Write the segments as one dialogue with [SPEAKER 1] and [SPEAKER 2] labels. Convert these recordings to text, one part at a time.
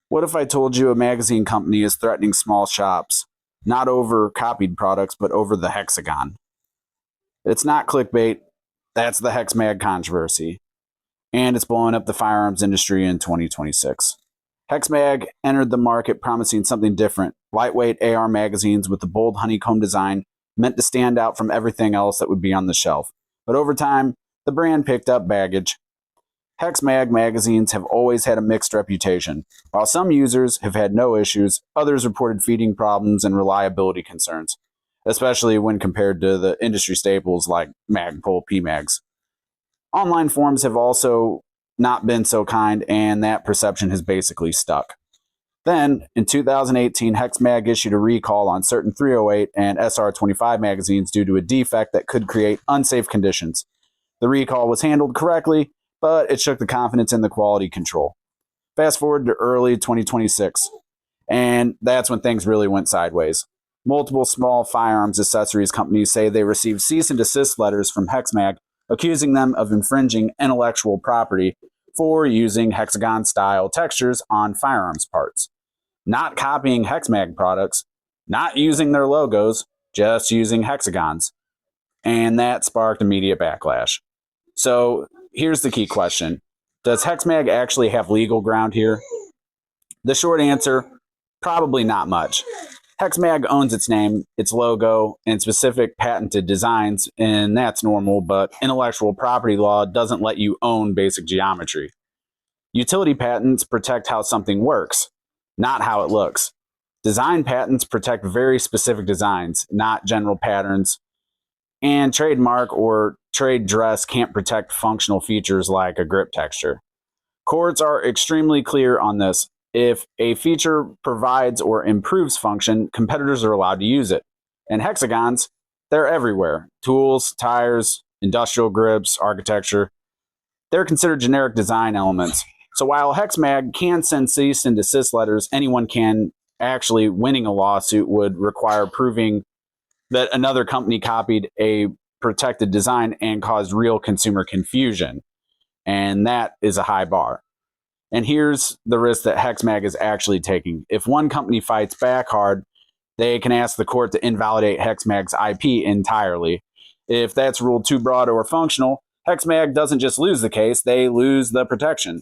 [SPEAKER 1] What if I told you a magazine company is threatening small shops, not over copied products, but over the hexagon? It's not clickbait. That's the Hexmag controversy. And it's blowing up the firearms industry in 2026. Hexmag entered the market promising something different: lightweight AR magazines with the bold honeycomb design meant to stand out from everything else that would be on the shelf. But over time, the brand picked up baggage. Hexmag magazines have always had a mixed reputation. While some users have had no issues, others reported feeding problems and reliability concerns, especially when compared to the industry staples like Magpul PMags. Online forums have also not been so kind, and that perception has basically stuck. Then, in 2018, Hexmag issued a recall on certain 308 and SR25 magazines due to a defect that could create unsafe conditions. The recall was handled correctly, but it shook the confidence in the quality control. Fast forward to early 2026, and that's when things really went sideways. Multiple small firearms accessories companies say they received cease and desist letters from Hexmag accusing them of infringing intellectual property for using hexagon-style textures on firearms parts, not copying Hexmag products, not using their logos, just using hexagons. And that sparked immediate backlash. So here's the key question. Does Hexmag actually have legal ground here? The short answer, probably not much. Hexmag owns its name, its logo, and specific patented designs, and that's normal, but intellectual property law doesn't let you own basic geometry. Utility patents protect how something works, not how it looks. Design patents protect very specific designs, not general patterns. And trademark or trade dress can't protect functional features like a grip texture. Courts are extremely clear on this. If a feature provides or improves function, competitors are allowed to use it. And hexagons, they're everywhere. Tools, tires, industrial grips, architecture. They're considered generic design elements. So while Hexmag can send cease and desist letters, anyone can. Actually, winning a lawsuit would require proving that another company copied a protected design and caused real consumer confusion. And that is a high bar. And here's the risk that Hexmag is actually taking. If one company fights back hard, they can ask the court to invalidate Hexmag's IP entirely. If that's ruled too broad or functional, Hexmag doesn't just lose the case, they lose the protection.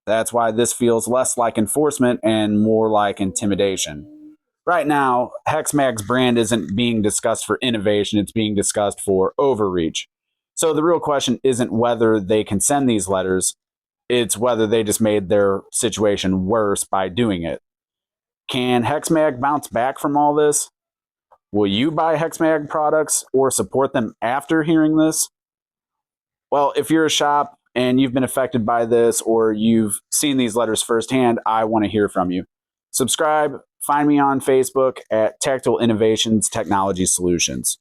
[SPEAKER 1] That's why this feels less like enforcement and more like intimidation. Right now, Hexmag's brand isn't being discussed for innovation, it's being discussed for overreach. So the real question isn't whether they can send these letters, it's whether they just made their situation worse by doing it. Can Hexmag bounce back from all this? Will you buy Hexmag products or support them after hearing this? Well, if you're a shop and you've been affected by this or you've seen these letters firsthand, I want to hear from you. Subscribe, find me on Facebook at Tactile Innovations Technology Solutions.